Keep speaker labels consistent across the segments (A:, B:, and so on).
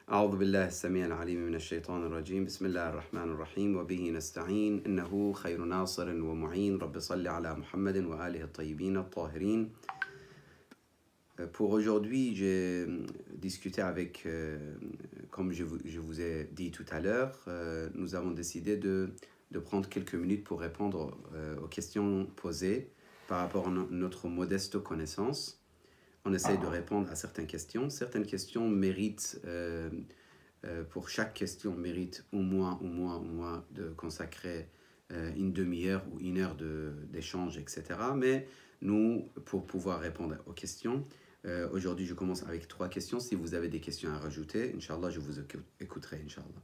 A: أعوذ بالله السميع العليم من الشيطان الرجيم بسم الله الرحمن الرحيم وبه نستعين إنه خير ناصر ومعين رب صل على محمد وآله الطيبين الطاهرين. Pour aujourd'hui, j'ai discuté avec, comme je vous ai dit tout à l'heure, nous avons décidé de prendre quelques minutes pour répondre aux questions posées par rapport à notre modeste connaissance. On essaye de répondre à certaines questions. Certaines questions méritent, pour chaque question, mérite au moins de consacrer une demi-heure ou une heure d'échange, etc. Mais nous, pour pouvoir répondre aux questions, aujourd'hui, je commence avec 3 questions. Si vous avez des questions à rajouter, Inch'Allah, je vous écouterai, Inch'Allah.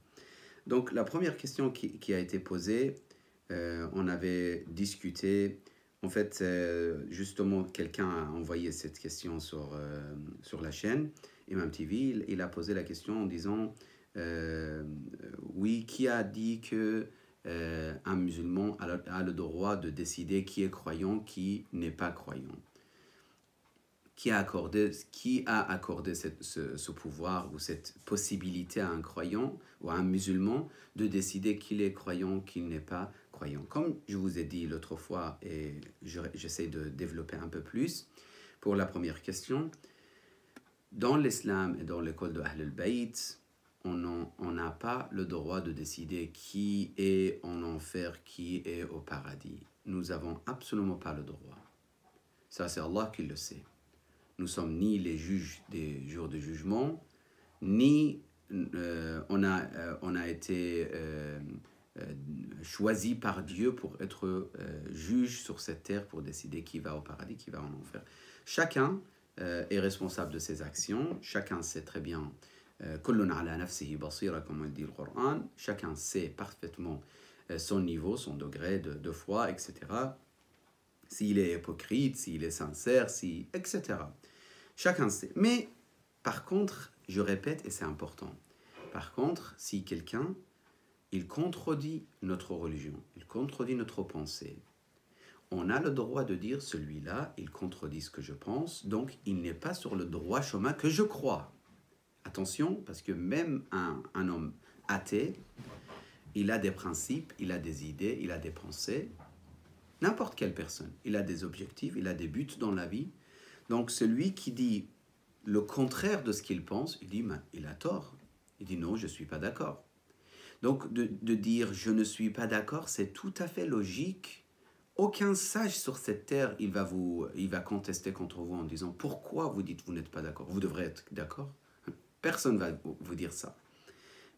A: Donc, la première question qui a été posée, on avait discuté. En fait, justement, quelqu'un a envoyé cette question sur la chaîne, Imam TV. Il a posé la question en disant oui, qui a dit que un musulman a le droit de décider qui est croyant, qui n'est pas croyant? Qui a accordé ce pouvoir ou cette possibilité à un croyant ou à un musulman de décider qu'il est croyant, qu'il n'est pas croyant? Comme je vous ai dit l'autre fois, et j'essaie de développer un peu plus, pour la première question, dans l'islam et dans l'école de Ahl al-Bayt, on n'a pas le droit de décider qui est en enfer, qui est au paradis. Nous n'avons absolument pas le droit. Ça, c'est Allah qui le sait. Nous sommes ni les juges des jours de jugement, ni on a été choisi par Dieu pour être juge sur cette terre, pour décider qui va au paradis, qui va en enfer. Chacun est responsable de ses actions, chacun sait très bien, kullun ala nafsihi basira, comme on dit le Coran, chacun sait parfaitement son niveau, son degré de foi, etc. S'il est hypocrite, s'il est sincère, etc. Chacun sait. Mais, par contre, je répète, et c'est important, par contre, si quelqu'un, il contredit notre religion, il contredit notre pensée, on a le droit de dire, celui-là, il contredit ce que je pense, donc il n'est pas sur le droit chemin que je crois. Attention, parce que même un homme athée, il a des principes, il a des idées, il a des pensées, n'importe quelle personne, il a des objectifs, il a des buts dans la vie. Donc celui qui dit le contraire de ce qu'il pense, il dit il a tort. Il dit non, je ne suis pas d'accord. Donc de dire je ne suis pas d'accord, c'est tout à fait logique. Aucun sage sur cette terre, il va contester contre vous en disant pourquoi vous dites vous n'êtes pas d'accord. Vous devrez être d'accord. Personne ne va vous dire ça.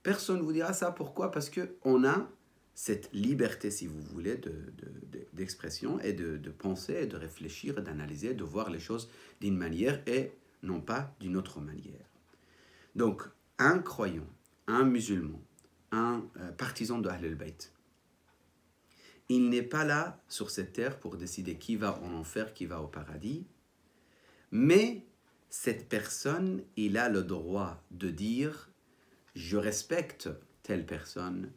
A: Personne ne vous dira ça. Pourquoi? Parce qu'on a cette liberté, si vous voulez, d'expression et de penser, et de réfléchir, d'analyser, de voir les choses d'une manière et non pas d'une autre manière. Donc, un croyant, un musulman, un partisan de Ahl al-Bayt, il n'est pas là sur cette terre pour décider qui va en enfer, qui va au paradis, mais cette personne, il a le droit de dire « je respecte telle personne »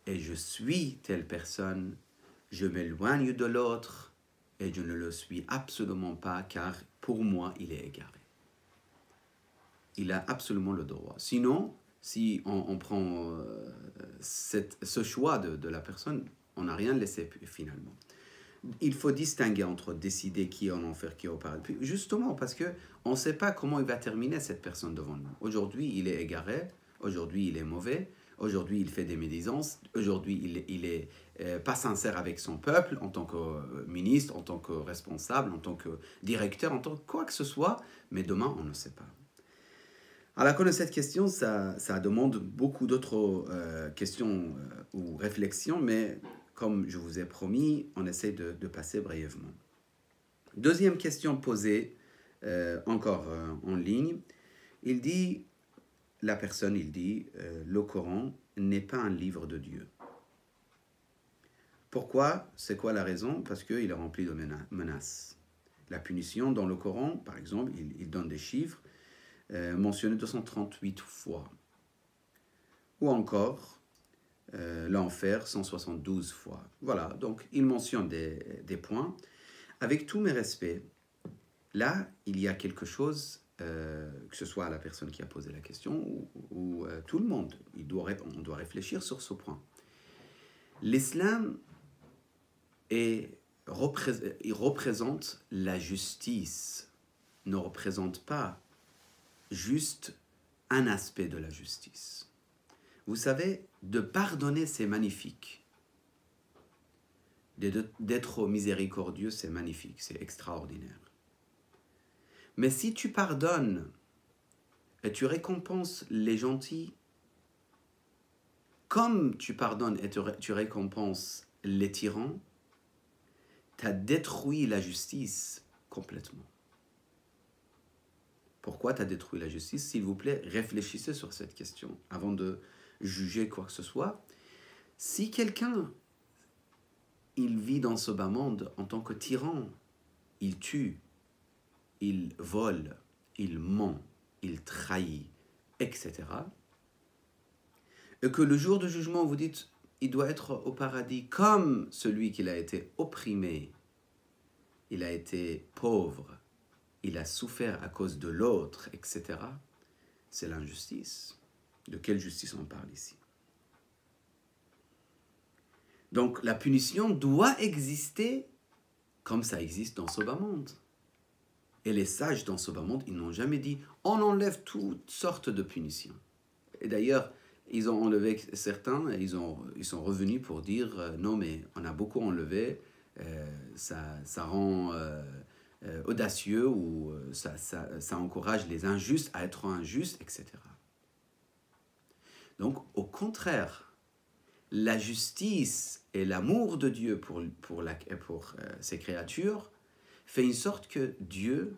A: et je suis telle personne, je m'éloigne de l'autre et je ne le suis absolument pas car pour moi il est égaré. Il a absolument le droit. Sinon, si on prend ce choix de la personne, on n'a rien laissé finalement. Il faut distinguer entre décider qui est en enfer, qui est au paradis. Justement parce qu'on ne sait pas comment il va terminer cette personne devant nous. Aujourd'hui, il est égaré, aujourd'hui, il est mauvais. Aujourd'hui, il fait des médisances. Aujourd'hui, il est pas sincère avec son peuple en tant que ministre, en tant que responsable, en tant que directeur, en tant que quoi que ce soit. Mais demain, on ne sait pas. À la connaissance de cette question, ça demande beaucoup d'autres questions ou réflexions, mais comme je vous ai promis, on essaie de passer brièvement. Deuxième question posée, encore en ligne. La personne dit, le Coran n'est pas un livre de Dieu. Pourquoi? C'est quoi la raison? Parce qu'il est rempli de menaces. La punition dans le Coran, par exemple, il donne des chiffres, mentionnés 238 fois. Ou encore, l'enfer 172 fois. Voilà, donc il mentionne des points. Avec tous mes respects, là, il y a quelque chose que ce soit la personne qui a posé la question ou tout le monde. On doit réfléchir sur ce point. L'islam il représente la justice, ne représente pas juste un aspect de la justice. Vous savez, de pardonner, c'est magnifique. D'être miséricordieux, c'est magnifique, c'est extraordinaire. Mais si tu pardonnes et tu récompenses les gentils, comme tu pardonnes et tu récompenses les tyrans, tu as détruit la justice complètement. Pourquoi tu as détruit la justice? S'il vous plaît, réfléchissez sur cette question avant de juger quoi que ce soit. Si quelqu'un, il vit dans ce bas monde en tant que tyran, il tue, il vole, il ment, il trahit, etc. Et que le jour du jugement, vous dites, il doit être au paradis comme celui qui a été opprimé, il a été pauvre, il a souffert à cause de l'autre, etc. C'est l'injustice. De quelle justice on parle ici? Donc la punition doit exister comme ça existe dans ce bas monde. Et les sages dans ce bas monde, ils n'ont jamais dit « on enlève toutes sortes de punitions ». Et d'ailleurs, ils ont enlevé certains, et ils sont revenus pour dire « non, mais on a beaucoup enlevé, ça rend audacieux ou ça encourage les injustes à être injustes, etc. » Donc, au contraire, la justice et l'amour de Dieu pour ses créatures fait une sorte que Dieu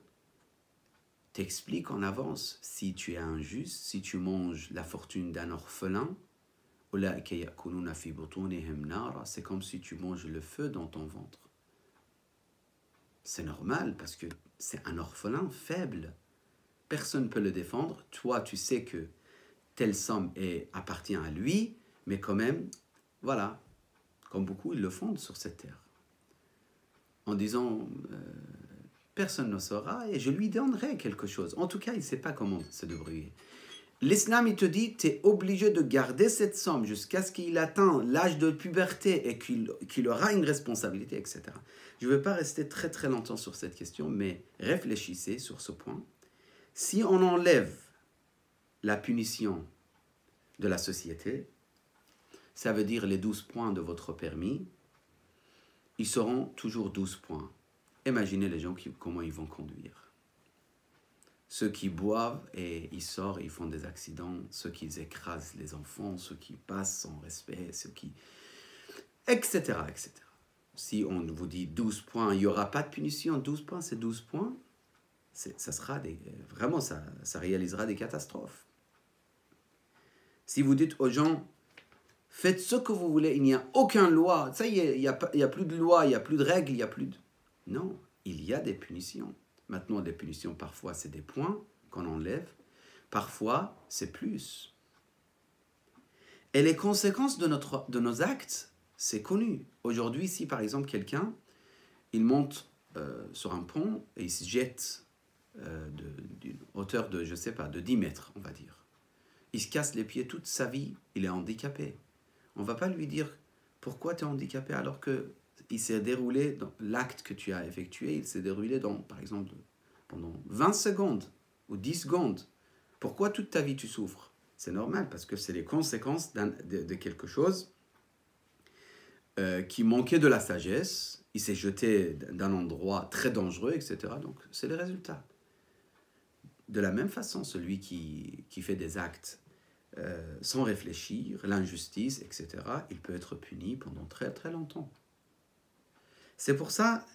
A: t'explique en avance si tu es injuste, si tu manges la fortune d'un orphelin, c'est comme si tu manges le feu dans ton ventre. C'est normal parce que c'est un orphelin faible. Personne ne peut le défendre. Toi, tu sais que telle somme appartient à lui, mais quand même, voilà, comme beaucoup, ils le font sur cette terre. En disant, personne ne saura et je lui donnerai quelque chose. En tout cas, il ne sait pas comment se débrouiller. L'islam, il te dit, tu es obligé de garder cette somme jusqu'à ce qu'il atteigne l'âge de puberté et qu'il aura une responsabilité, etc. Je ne vais pas rester très très longtemps sur cette question, mais réfléchissez sur ce point. Si on enlève la punition de la société, ça veut dire les 12 points de votre permis, ils seront toujours 12 points. Imaginez les gens comment ils vont conduire. Ceux qui boivent et ils sortent, ils font des accidents, ceux qui écrasent les enfants, ceux qui passent sans respect, ceux qui... etc. etc. Si on vous dit 12 points, il n'y aura pas de punition, 12 points, c'est 12 points, ça sera vraiment, ça réalisera des catastrophes. Si vous dites aux gens, faites ce que vous voulez, il n'y a aucune loi, ça y est, il n'y a plus de loi, il n'y a plus de règles, il n'y a plus de... Non, il y a des punitions. Maintenant, des punitions, parfois, c'est des points qu'on enlève. Parfois, c'est plus. Et les conséquences de nos actes, c'est connu. Aujourd'hui, si par exemple, quelqu'un, il monte sur un pont et il se jette d'une hauteur de, je ne sais pas, de 10 mètres, on va dire. Il se casse les pieds toute sa vie, il est handicapé. On ne va pas lui dire, pourquoi tu es handicapé alors que il s'est déroulé, dans l'acte que tu as effectué, il s'est déroulé par exemple, pendant 20 secondes ou 10 secondes. Pourquoi toute ta vie tu souffres? C'est normal, parce que c'est les conséquences de quelque chose qui manquait de la sagesse. Il s'est jeté d'un endroit très dangereux, etc. Donc, c'est les résultats. De la même façon, celui qui fait des actes sans réfléchir, l'injustice, etc., il peut être puni pendant très très longtemps. C'est pour ça,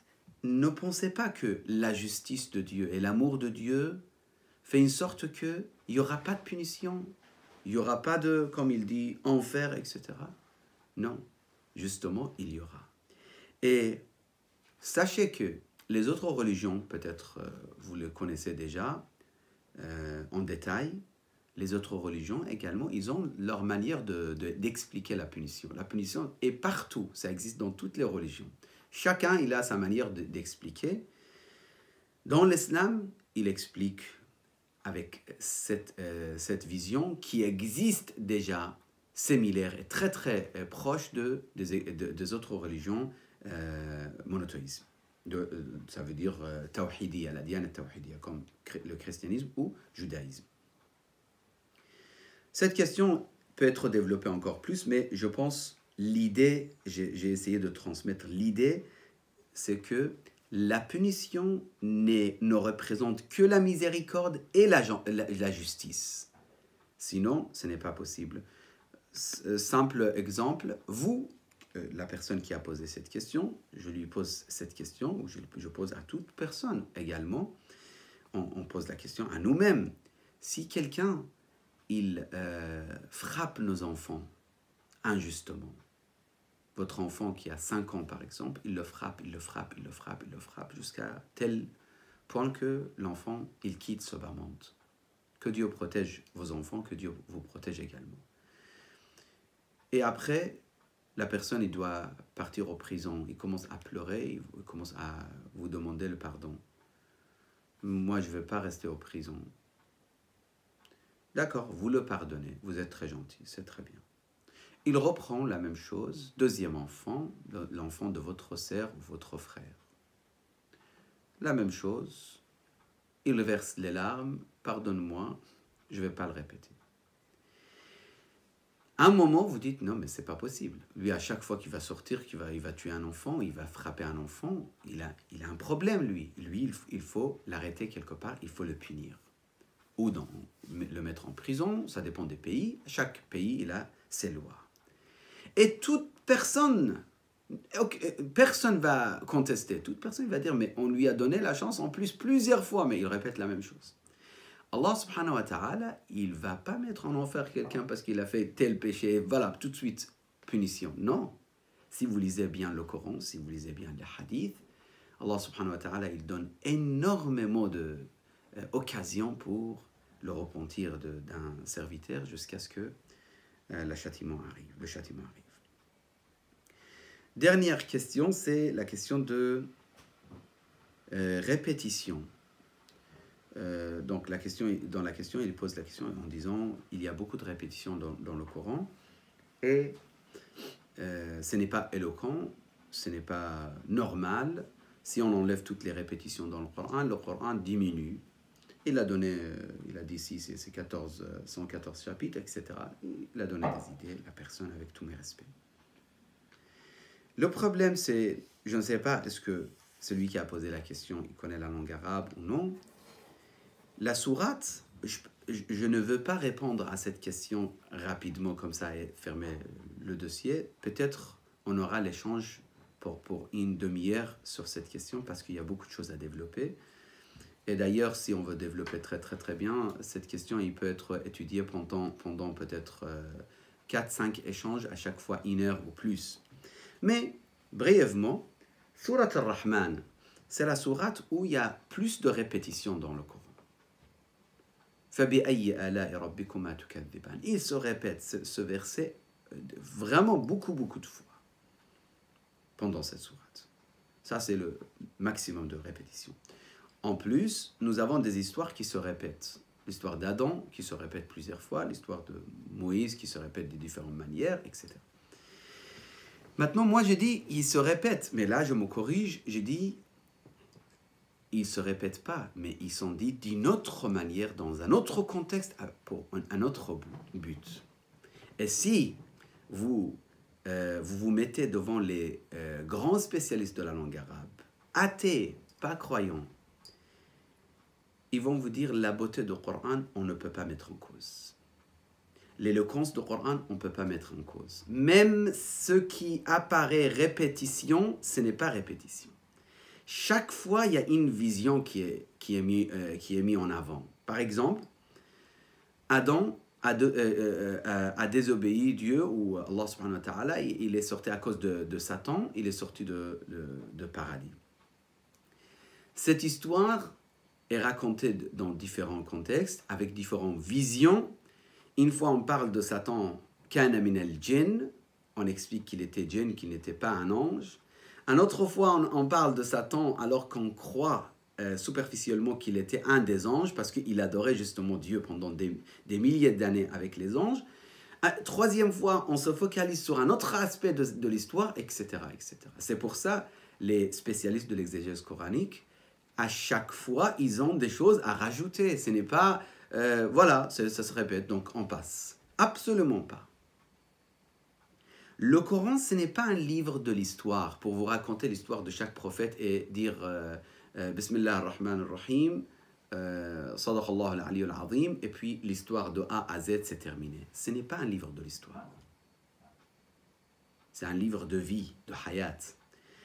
A: ne pensez pas que la justice de Dieu et l'amour de Dieu fait une sorte qu'il n'y aura pas de punition, il n'y aura pas de, comme il dit, enfer, etc. Non, justement, il y aura. Et sachez que les autres religions, peut-être vous le connaissez déjà en détail, les autres religions également, ils ont leur manière d'expliquer la punition. La punition est partout, ça existe dans toutes les religions. Chacun, il a sa manière d'expliquer. Dans l'islam, il explique avec cette vision qui existe déjà, similaire et très très proche des autres religions monothéistes. Ça veut dire tawhidiyya, la diyana tawhidiyya, comme le christianisme ou le judaïsme. Cette question peut être développée encore plus, mais je pense l'idée, j'ai essayé de transmettre l'idée, c'est que la punition ne représente que la miséricorde et la justice. Sinon, ce n'est pas possible. Simple exemple, vous, la personne qui a posé cette question, je lui pose cette question, ou je pose à toute personne également, on pose la question à nous-mêmes. Si quelqu'un, il frappe nos enfants injustement, votre enfant qui a 5 ans par exemple, il le frappe jusqu'à tel point que l'enfant, il quitte ce bas monde. Que Dieu protège vos enfants, que Dieu vous protège également. Et après, la personne, il doit partir en prison. Il commence à pleurer, il commence à vous demander le pardon. Moi, je ne veux pas rester en prison. D'accord, vous le pardonnez, vous êtes très gentil, c'est très bien. Il reprend la même chose, deuxième enfant, l'enfant de votre sœur ou votre frère. La même chose, il verse les larmes, pardonne-moi, je ne vais pas le répéter. À un moment, vous dites, non, mais c'est pas possible. Lui, à chaque fois qu'il va sortir, il va tuer un enfant, il va frapper un enfant, il a un problème, lui. Lui, il faut l'arrêter quelque part, il faut le punir. Ou le mettre en prison, ça dépend des pays. Chaque pays, il a ses lois. Et toute personne va contester, toute personne va dire, mais on lui a donné la chance en plus plusieurs fois, mais il répète la même chose. Allah subhanahu wa ta'ala, il ne va pas mettre en enfer quelqu'un parce qu'il a fait tel péché, voilà, tout de suite, punition. Non. Si vous lisez bien le Coran, si vous lisez bien les hadiths, Allah subhanahu wa ta'ala, il donne énormément d'occasions pour le repentir d'un serviteur jusqu'à ce que le châtiment arrive. Dernière question, c'est la question de répétition. Donc dans la question, il pose la question en disant il y a beaucoup de répétitions dans le Coran et ce n'est pas éloquent, ce n'est pas normal. Si on enlève toutes les répétitions dans le Coran diminue. Il a dit ici, c'est 114 chapitres, etc. Il a donné des idées, la personne avec tous mes respects. Le problème, c'est, je ne sais pas, est-ce que celui qui a posé la question, il connaît la langue arabe ou non. La sourate, je ne veux pas répondre à cette question rapidement comme ça et fermer le dossier. Peut-être on aura l'échange pour une demi-heure sur cette question parce qu'il y a beaucoup de choses à développer. Et d'ailleurs, si on veut développer très très très bien, cette question, il peut être étudiée pendant peut-être 4-5 échanges, à chaque fois 1 heure ou plus. Mais, brièvement, Surat al-Rahman, c'est la sourate où il y a plus de répétitions dans le Coran. Il se répète ce verset vraiment beaucoup de fois pendant cette sourate. Ça, c'est le maximum de répétitions. En plus, nous avons des histoires qui se répètent. L'histoire d'Adam qui se répète plusieurs fois, l'histoire de Moïse qui se répète de différentes manières, etc. Maintenant, moi, j'ai dit, il se répète. Mais là, je me corrige, j'ai dit, ils ne se répètent pas, mais ils sont dits d'une autre manière, dans un autre contexte, pour un autre but. Et si vous vous mettez devant les grands spécialistes de la langue arabe, athées, pas croyants, ils vont vous dire la beauté du Coran, on ne peut pas mettre en cause. L'éloquence du Coran, on ne peut pas mettre en cause. Même ce qui apparaît répétition, ce n'est pas répétition. Chaque fois, il y a une vision qui est mise en avant. Par exemple, Adam a désobéi Dieu, ou Allah subhanahu wa ta'ala, il est sorti à cause de Satan, il est sorti de paradis. Cette histoire est racontée dans différents contextes, avec différentes visions. Une fois, on parle de Satan, kana min al-jinn, on explique qu'il était djinn, qu'il n'était pas un ange. Une autre fois, on parle de Satan alors qu'on croit superficiellement qu'il était un des anges parce qu'il adorait justement Dieu pendant des milliers d'années avec les anges. Troisième fois, on se focalise sur un autre aspect de l'histoire, etc., etc. C'est pour ça, les spécialistes de l'exégèse coranique, à chaque fois, ils ont des choses à rajouter. Ce n'est pas, voilà, ça se répète, donc on passe. Absolument pas. Le Coran, ce n'est pas un livre de l'histoire pour vous raconter l'histoire de chaque prophète et dire Bismillah ar-Rahman ar-Rahim, Sadaqallah al-Ali al-Azim, et puis l'histoire de A à Z, c'est terminé. Ce n'est pas un livre de l'histoire. C'est un livre de vie, de hayat.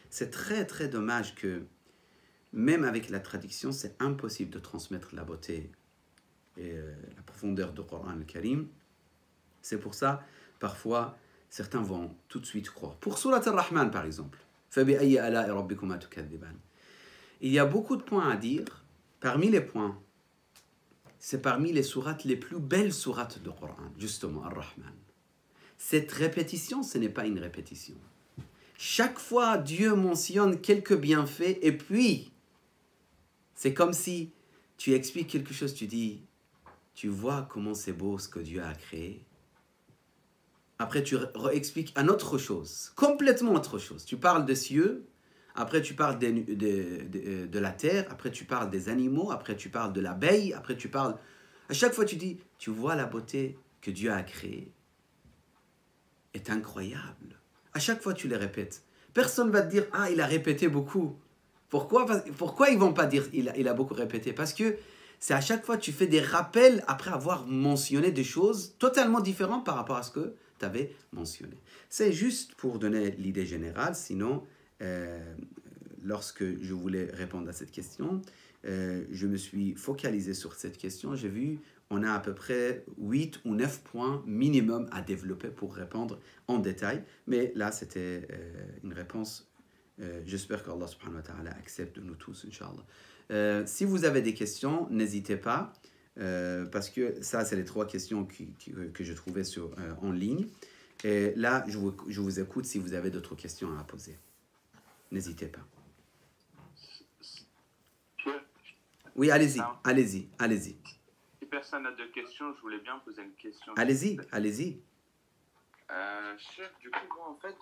A: C'est très très dommage que, même avec la traduction, c'est impossible de transmettre la beauté et la profondeur du Coran al-Karim. C'est pour ça, parfois, certains vont tout de suite croire. Pour Surat al-Rahman, par exemple, il y a beaucoup de points à dire. Parmi les points, c'est parmi les sourates les plus belles sourates du Coran, justement, al-Rahman. Cette répétition, ce n'est pas une répétition. Chaque fois, Dieu mentionne quelques bienfaits et puis, c'est comme si tu expliques quelque chose, tu dis, tu vois comment c'est beau ce que Dieu a créé. Après, tu expliques une autre chose, complètement autre chose. Tu parles des cieux, après tu parles de la terre, après tu parles des animaux, après tu parles de l'abeille, après tu parles... À chaque fois, tu dis, tu vois la beauté que Dieu a créée est incroyable. À chaque fois, tu les répètes. Personne ne va te dire, ah, il a répété beaucoup. Pourquoi ils ne vont pas dire, il a beaucoup répété? Parce que c'est à chaque fois, tu fais des rappels après avoir mentionné des choses totalement différentes par rapport à ce que tu avais mentionné. C'est juste pour donner l'idée générale, sinon, lorsque je voulais répondre à cette question, je me suis focalisé sur cette question. J'ai vu, on a à peu près 8 ou 9 points minimum à développer pour répondre en détail. Mais là, c'était une réponse. J'espère qu'Allah subhanahu wa ta'ala accepte de nous tous, Inch'Allah. Si vous avez des questions, n'hésitez pas. Parce que ça, c'est les 3 questions que je trouvais en ligne. Et là, je vous écoute si vous avez d'autres questions à poser. N'hésitez pas. Oui, allez-y, allez-y.
B: Si personne n'a de questions, je voulais bien poser une question.
A: Allez-y.
B: Chef, du coup, moi, en fait,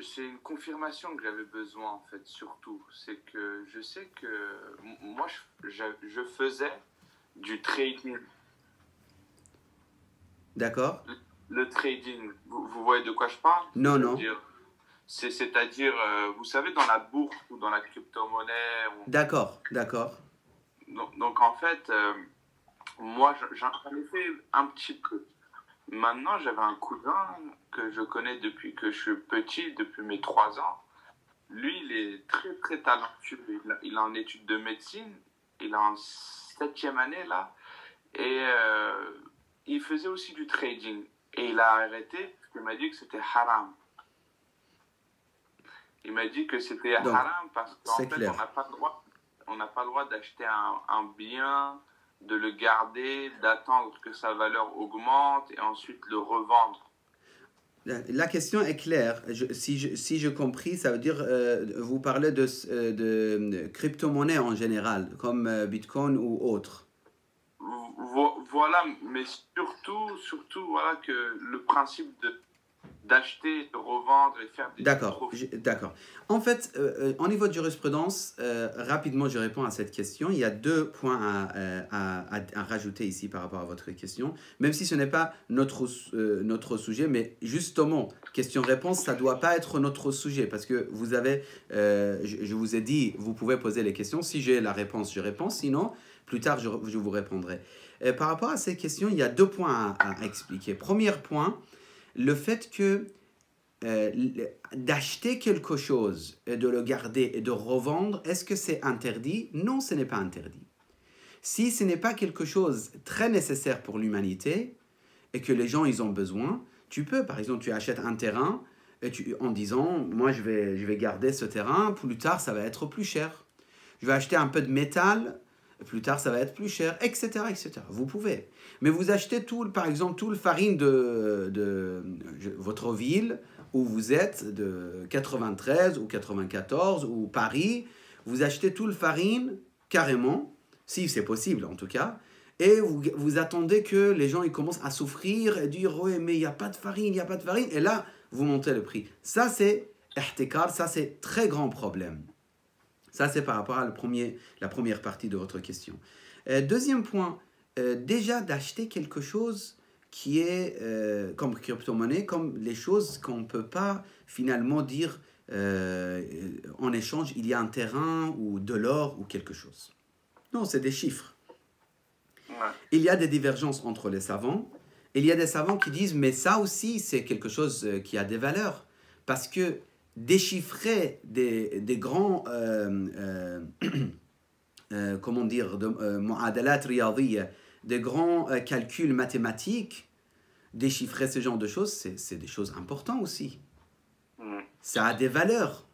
B: c'est une confirmation que j'avais besoin, en fait, surtout. C'est que je sais que moi, je faisais du trading.
A: D'accord.
B: Le trading, vous voyez de quoi je parle?
A: Non.
B: C'est-à-dire, vous savez, dans la bourse ou dans la crypto-monnaie.
A: D'accord.
B: Donc, en fait, moi, j'en ai fait un petit peu. Maintenant, j'avais un cousin que je connais depuis que je suis petit, depuis mes 3 ans. Lui, il est très, très talentueux. Il est en études de médecine. Il est en 7e année, là. Et il faisait aussi du trading. Et il a arrêté parce qu'il m'a dit que c'était haram. Il m'a dit que c'était haram parce qu'en fait, on n'a pas le droit d'acheter un bien, de le garder, d'attendre que sa valeur augmente et ensuite le revendre.
A: La question est claire. Si je compris, ça veut dire vous parlez de crypto-monnaie en général, comme Bitcoin ou autre.
B: Voilà, mais surtout voilà, que le principe d'acheter, de revendre et faire des profits.
A: D'accord. En fait, au niveau de jurisprudence, rapidement, je réponds à cette question. Il y a 2 points à rajouter ici par rapport à votre question, même si ce n'est pas notre sujet, mais justement, question-réponse, ça ne doit pas être notre sujet, parce que vous avez, je vous ai dit, vous pouvez poser les questions. Si j'ai la réponse, je réponds. Sinon, plus tard, je vous répondrai. Par rapport à ces questions, il y a 2 points à expliquer. Premier point, le fait que d'acheter quelque chose et de le garder et de revendre, est-ce que c'est interdit? Non, ce n'est pas interdit. Si ce n'est pas quelque chose très nécessaire pour l'humanité et que les gens ils ont besoin, tu peux, par exemple, tu achètes un terrain et en disant, moi je vais garder ce terrain, plus tard ça va être plus cher. Je vais acheter un peu de métal, plus tard ça va être plus cher, etc. Vous pouvez. Mais vous achetez par exemple, tout le farine de votre ville où vous êtes, de 93 ou 94 ou Paris, vous achetez tout le farine carrément, si c'est possible en tout cas, et vous attendez que les gens ils commencent à souffrir et dire ouais mais il n'y a pas de farine, il n'y a pas de farine, et là vous montez le prix. Ça c'est ihtikar, ça c'est très grand problème. Ça c'est par rapport à la première partie de votre question. Deuxième point, déjà d'acheter quelque chose qui est comme crypto-monnaie, comme les choses qu'on ne peut pas finalement dire en échange il y a un terrain ou de l'or ou quelque chose. Non, c'est des chiffres. Il y a des divergences entre les savants. Il y a des savants qui disent mais ça aussi c'est quelque chose qui a des valeurs parce que déchiffrer des grands comment dire mu'adalat riyadiyya, des grands calculs mathématiques, déchiffrer ce genre de choses c'est des choses importantes aussi. Ça a des valeurs.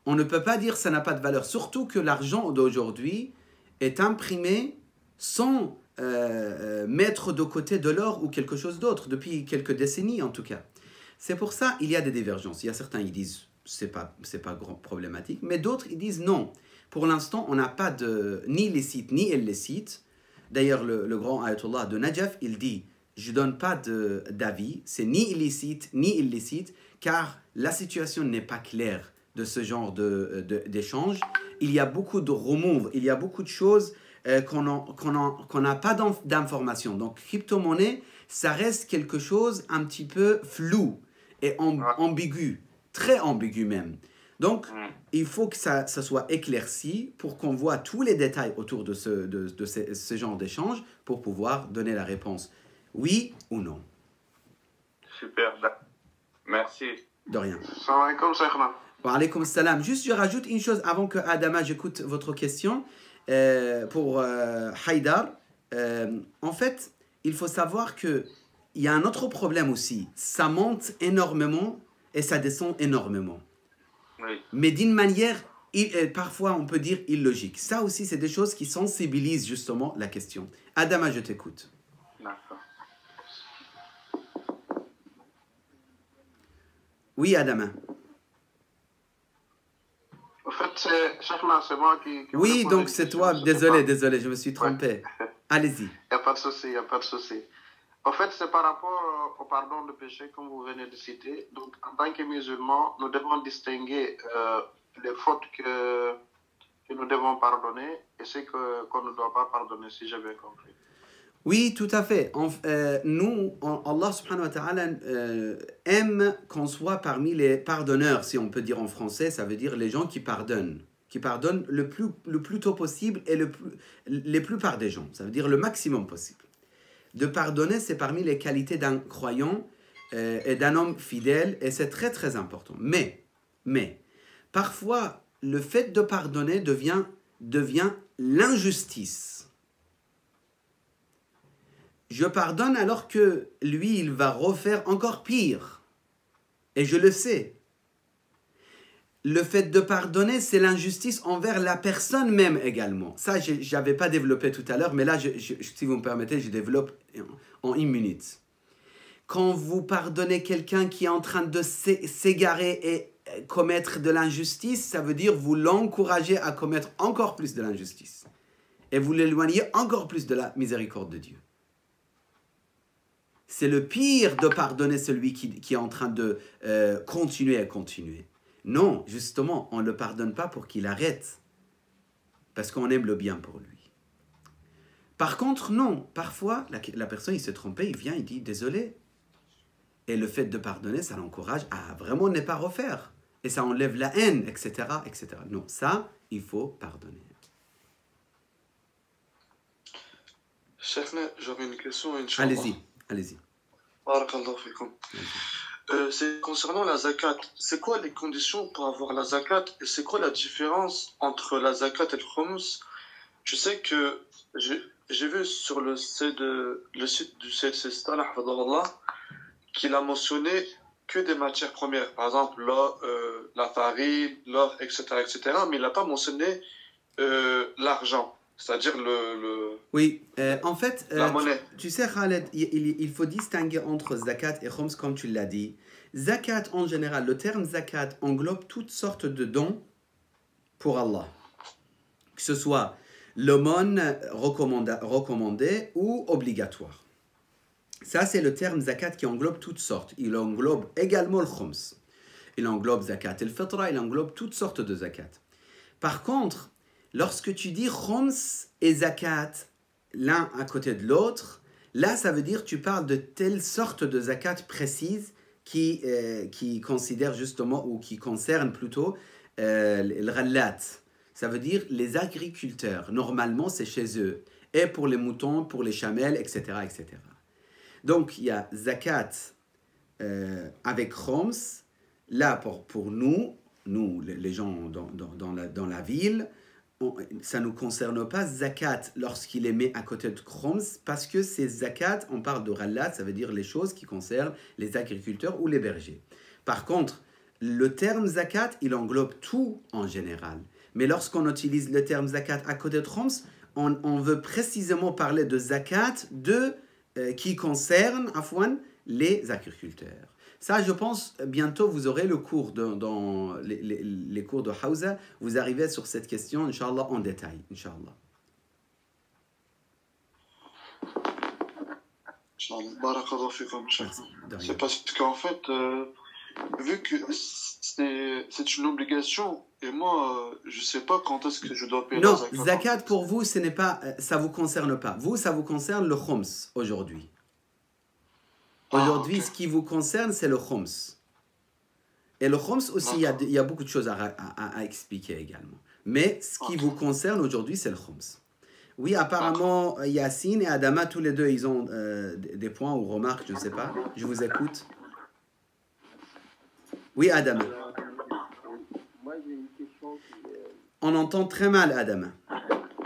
A: On ne peut pas dire que ça n'a pas de valeur, surtout que l'argent d'aujourd'hui est imprimé sans mettre de côté de l'or ou quelque chose d'autre, depuis quelques décennies en tout cas. C'est pour ça qu'il y a des divergences. Il y a certains qui disent c'est pas problématique, mais d'autres ils disent non. Pour l'instant, on n'a pas ni licite ni illicite. D'ailleurs, le grand ayatollah de Najaf, il dit je ne donne pas d'avis, c'est ni illicite ni illicite, car la situation n'est pas claire de ce genre d'échange. Il y a beaucoup de remove, il y a beaucoup de choses qu'on n'a pas d'informations. Donc, crypto-monnaie, ça reste quelque chose un petit peu flou et ambigu, très ambigu même. Donc, il faut que ça soit éclairci pour qu'on voit tous les détails autour de ce genre d'échange pour pouvoir donner la réponse oui ou non.
B: Super, merci.
A: De rien.
B: Salam alaikum, Cheikhna.
A: Wa alaykoum salam. Juste, je rajoute une chose avant que Adama, j'écoute votre question. Pour Haïdar, en fait, il faut savoir qu'il y a un autre problème aussi. Ça monte énormément et ça descend énormément.
B: Oui.
A: Mais d'une manière, parfois on peut dire illogique. Ça aussi, c'est des choses qui sensibilisent justement la question. Adama, je t'écoute.
B: D'accord.
A: Oui, Adama.
B: En fait, c'est moi qui
A: oui, donc c'est toi. Désolé, je me suis trompé. Ouais. Allez-y.
B: Il n'y a pas de souci, il n'y a pas de souci. En fait, c'est par rapport au pardon de péché, comme vous venez de citer. Donc, en tant que musulmans, nous devons distinguer les fautes que nous devons pardonner et ce qu'on ne doit pas pardonner, si j'ai bien compris.
A: Oui, tout à fait. Nous, Allah subhanahu wa ta'ala aime qu'on soit parmi les pardonneurs, si on peut dire en français, ça veut dire les gens qui pardonnent le plus tôt possible et les plupart des gens, ça veut dire le maximum possible. De pardonner, c'est parmi les qualités d'un croyant et d'un homme fidèle, et c'est très très important. Mais, parfois, le fait de pardonner devient l'injustice. Je pardonne alors que lui, il va refaire encore pire. Et je le sais. Le fait de pardonner, c'est l'injustice envers la personne même également. Ça, je n'avais pas développé tout à l'heure, mais là, si vous me permettez, je développe en une minute. Quand vous pardonnez quelqu'un qui est en train de s'égarer et commettre de l'injustice, ça veut dire vous l'encouragez à commettre encore plus de l'injustice. Et vous l'éloignez encore plus de la miséricorde de Dieu. C'est le pire de pardonner celui qui est en train de continuer. Non, justement, on ne le pardonne pas pour qu'il arrête, parce qu'on aime le bien pour lui. Par contre, non, parfois, la personne, il s'est trompé, il vient, il dit « désolé ». Et le fait de pardonner, ça l'encourage à vraiment ne pas refaire. Et ça enlève la haine, etc., etc. Non, ça, il faut pardonner.
C: Cheikhna, j'aurais une question, Inch'Allah.
A: Allez-y.
C: Barakallahu fikum. C'est concernant la zakat. C'est quoi les conditions pour avoir la zakat et c'est quoi la différence entre la zakat et le khums? Je sais que j'ai vu sur le site du Sistan qu'il a mentionné que des matières premières, par exemple l'or, la farine, l'or, etc., mais il n'a pas mentionné l'argent. C'est-à-dire
A: oui, en fait,
C: la monnaie.
A: Tu sais, Khaled, il faut distinguer entre zakat et khums, comme tu l'as dit. Zakat, en général, le terme zakat englobe toutes sortes de dons pour Allah. que ce soit l'aumône recommandée ou obligatoire. Ça, c'est le terme zakat qui englobe toutes sortes. Il englobe également le khums. Il englobe zakat el-fitra, il englobe toutes sortes de zakat. Par contre, lorsque tu dis khums et zakat l'un à côté de l'autre, là, ça veut dire que tu parles de telle sorte de zakat précise qui considère justement, ou qui concerne plutôt le ghallat. Ça veut dire les agriculteurs. Normalement, c'est chez eux. Et pour les moutons, pour les chamelles, etc. etc. Donc, il y a zakat avec khums. Là, pour nous, les gens dans la ville, ça ne nous concerne pas zakat lorsqu'il est mis à côté de khums, parce que c'est zakat, on parle de ghallat, ça veut dire les choses qui concernent les agriculteurs ou les bergers. Par contre, le terme zakat, il englobe tout en général. Mais lorsqu'on utilise le terme zakat à côté de khums, on veut précisément parler de zakat qui concerne les agriculteurs. Ça, je pense, bientôt, vous aurez le cours dans les cours de Hawza. Vous arrivez sur cette question, Inch'Allah, en détail. Inch'Allah.
C: Barakallahu fikum. C'est parce qu'en fait, vu que c'est une obligation, et moi, je ne sais pas quand est-ce que je dois payer la zakat.
A: Non, zakat pour vous, ce n'est pas, ça ne vous concerne pas. Vous, ça vous concerne le khums aujourd'hui. Aujourd'hui, ce qui vous concerne, c'est le khums. Et le khums aussi, il y a beaucoup de choses à expliquer également. Mais ce qui vous concerne aujourd'hui, c'est le khums. Oui, apparemment, Yassine et Adama, tous les deux, ils ont des points ou remarques, je ne sais pas. Je vous écoute. Oui, Adama.
D: Moi, j'ai une question qui est...
A: On entend très mal, Adama.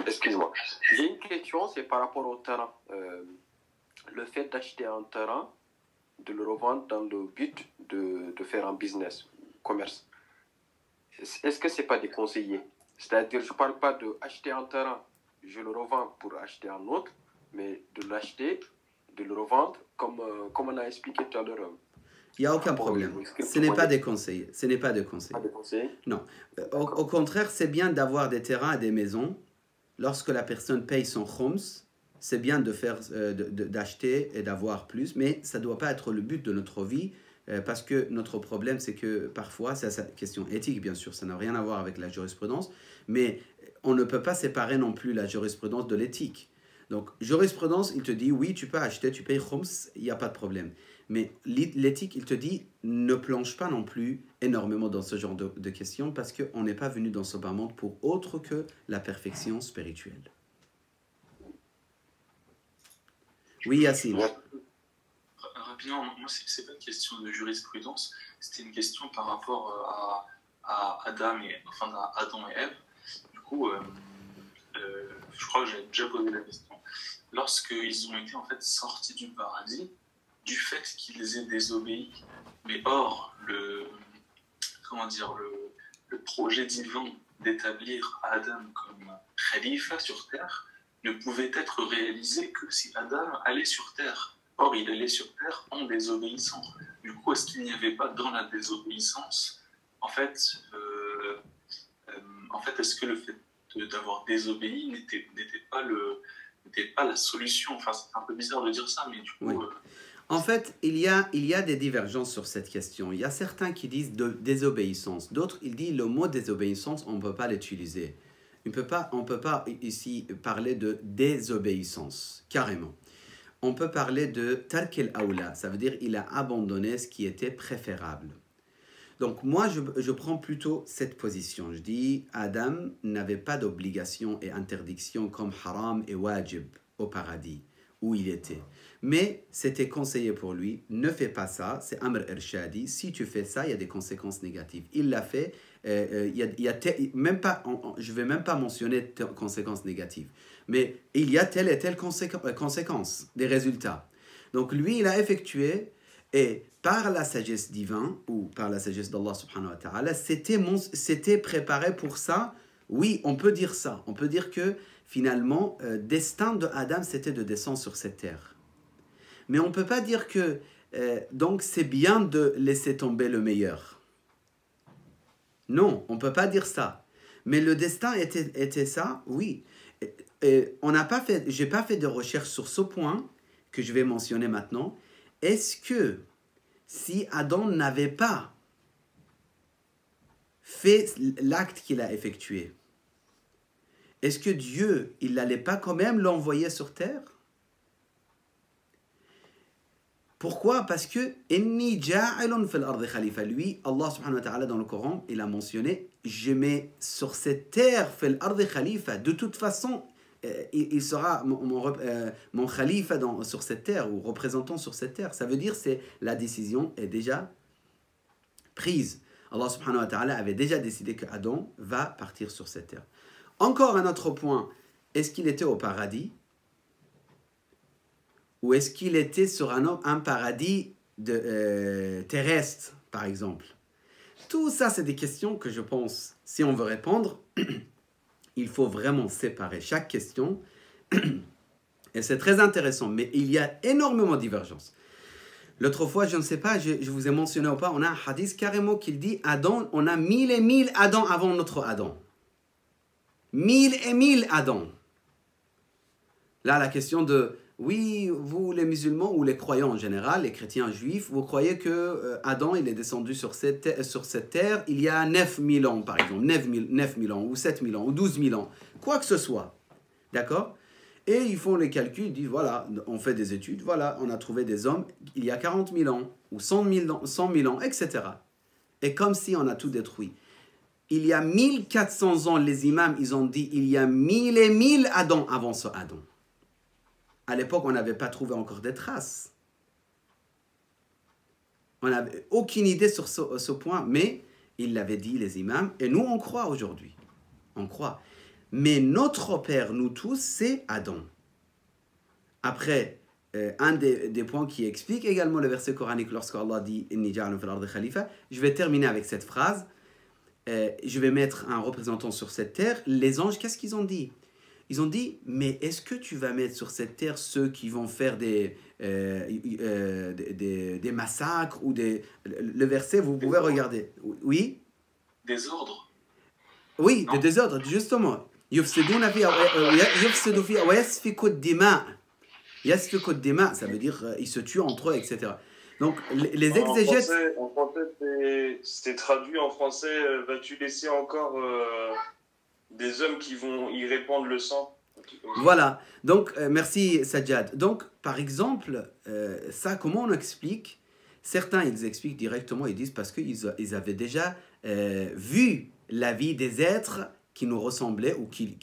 D: Excuse-moi. J'ai une question, c'est par rapport au terrain. Le fait d'acheter un terrain, de le revendre dans le but de faire un business, commerce. Est-ce que ce n'est pas déconseillé? C'est-à-dire, je ne parle pas d'acheter un terrain, je le revends pour acheter un autre, mais de l'acheter, de le revendre, comme on a expliqué tout à l'heure.
A: Il n'y a aucun problème. Ce n'est pas déconseillé. Ce n'est pas déconseillé.
D: Pas déconseillé?
A: Non. Au contraire, c'est bien d'avoir des terrains et des maisons. Lorsque la personne paye son khums, c'est bien d'acheter et d'avoir plus, mais ça ne doit pas être le but de notre vie, parce que notre problème, c'est que parfois, c'est une question éthique, bien sûr, ça n'a rien à voir avec la jurisprudence, mais on ne peut pas séparer non plus la jurisprudence de l'éthique. Donc, jurisprudence, il te dit, oui, tu peux acheter, tu payes khums, il n'y a pas de problème. Mais l'éthique, il te dit, ne plonge pas non plus énormément dans ce genre de questions, parce qu'on n'est pas venu dans ce bas monde pour autre que la perfection spirituelle. Oui, Yassine.
E: Rapidement, moi, c'est pas une question de jurisprudence, c'était une question par rapport à Adam et Ève. Du coup, je crois que j'ai déjà posé la question. Lorsqu'ils ont été en fait sortis du paradis, du fait qu'ils aient désobéi, mais or, le projet divin d'établir Adam comme khalifa sur terre ne pouvait être réalisé que si Adam allait sur terre. Or, il allait sur terre en désobéissant. Du coup, est-ce qu'il n'y avait pas dans la désobéissance, en fait, est-ce que le fait d'avoir désobéi n'était pas la solution? Enfin, c'est un peu bizarre de dire ça, mais du coup...
A: Oui. En fait, il y a des divergences sur cette question. Il y a certains qui disent désobéissance. D'autres, ils disent le mot désobéissance, on ne peut pas l'utiliser. On ne peut pas ici parler de désobéissance, carrément. On peut parler de tark el-awla, ça veut dire il a abandonné ce qui était préférable. Donc moi, je prends plutôt cette position. Je dis, Adam n'avait pas d'obligation et interdiction comme haram et wajib au paradis, où il était. Mais c'était conseillé pour lui, ne fais pas ça, c'est Amr Irshadi, si tu fais ça, il y a des conséquences négatives. Il l'a fait, je ne vais même pas mentionner de conséquences négatives, mais il y a telle et telle conséquence, des résultats. Donc lui, il a effectué, et par la sagesse divine, ou par la sagesse d'Allah subhanahu wa ta'ala, c'était préparé pour ça. Oui, on peut dire ça. On peut dire que finalement, destin de Adam, c'était de descendre sur cette terre. Mais on ne peut pas dire que donc c'est bien de laisser tomber le meilleur. Non, on ne peut pas dire ça. Mais le destin était ça, oui. Et j'ai pas fait de recherche sur ce point que je vais mentionner maintenant. Est-ce que si Adam n'avait pas fait l'acte qu'il a effectué, est-ce que Dieu, il n'allait pas quand même l'envoyer sur terre? Pourquoi? Parce que Inni ja'ilun fil ardi khalifa. Lui, Allah subhanahu wa ta'ala dans le Coran, il a mentionné, je mets sur cette terre fil ardi khalifa. De toute façon, il sera mon khalifa sur cette terre ou représentant sur cette terre. Ça veut dire que la décision est déjà prise. Allah subhanahu wa ta'ala avait déjà décidé que Adam va partir sur cette terre. Encore un autre point, est-ce qu'il était au paradis? Ou est-ce qu'il était sur un paradis terrestre, par exemple? Tout ça, c'est des questions que je pense, si on veut répondre, il faut vraiment séparer chaque question. Et c'est très intéressant, mais il y a énormément de divergences. L'autre fois, je ne sais pas, je vous ai mentionné ou pas, on a un hadith carrément qui dit Adam, on a 1000 et 1000 Adam avant notre Adam. 1000 et 1000 Adam. Là, la question de, oui, vous les musulmans ou les croyants en général, les chrétiens juifs, vous croyez que Adam, il est descendu sur cette terre il y a 9000 ans, par exemple, 9000 ans, ou 7000 ans, ou 12000 ans, quoi que ce soit. D'accord? Et ils font les calculs, ils disent, voilà, on fait des études, voilà, on a trouvé des hommes il y a 40 000 ans, ou 100 000 ans, etc. Et comme si on a tout détruit. Il y a 1400 ans, les imams, ils ont dit, il y a 1000 et 1000 Adam avant ce Adam. À l'époque, on n'avait pas trouvé encore des traces. On n'avait aucune idée sur ce point, mais ils l'avaient dit, les imams, et nous, on croit aujourd'hui. On croit. Mais notre père, nous tous, c'est Adam. Après, un des points qui explique également le verset coranique lorsque Allah dit « Inni ja'alun fil ardi khalifa », je vais terminer avec cette phrase. Je vais mettre un représentant sur cette terre. Les anges, qu'est-ce qu'ils ont dit? Ils ont dit, mais est-ce que tu vas mettre sur cette terre ceux qui vont faire des massacres ou des... Le verset, vous pouvez regarder. Oui?
E: Des ordres?
A: Oui, des désordres, justement. يفسدون فيها ويسفك الدماء. يسفك الدماء, ça veut dire ils se tuent entre eux, etc. Donc les exégètes...
F: En français c'est traduit en français, vas-tu laisser encore des hommes qui vont y répandre le sang?
A: Voilà, donc merci Sajjad. Donc par exemple, ça comment on explique? Certains ils expliquent directement, ils disent parce qu'ils avaient déjà vu la vie des êtres qui nous ressemblaient ou qui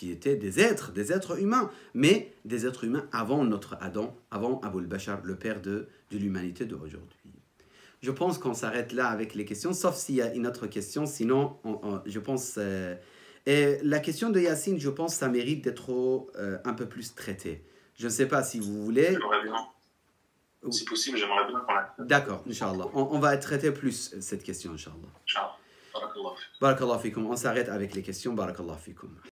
A: étaient des êtres humains, mais des êtres humains avant notre Adam, avant Abul Bashar, le père de l'humanité d'aujourd'hui. Je pense qu'on s'arrête là avec les questions, sauf s'il y a une autre question, sinon je pense... et la question de Yacine, je pense ça mérite d'être un peu plus traitée. Je ne sais pas si vous voulez...
E: J'aimerais bien. Si possible, j'aimerais bien qu'on la traite.
A: D'accord, Inch'Allah. On va traiter plus cette question, Inch'Allah.
E: Inch'Allah. Barakallah.
A: Barakallah fikum. On s'arrête avec les questions. Barakallah fikum.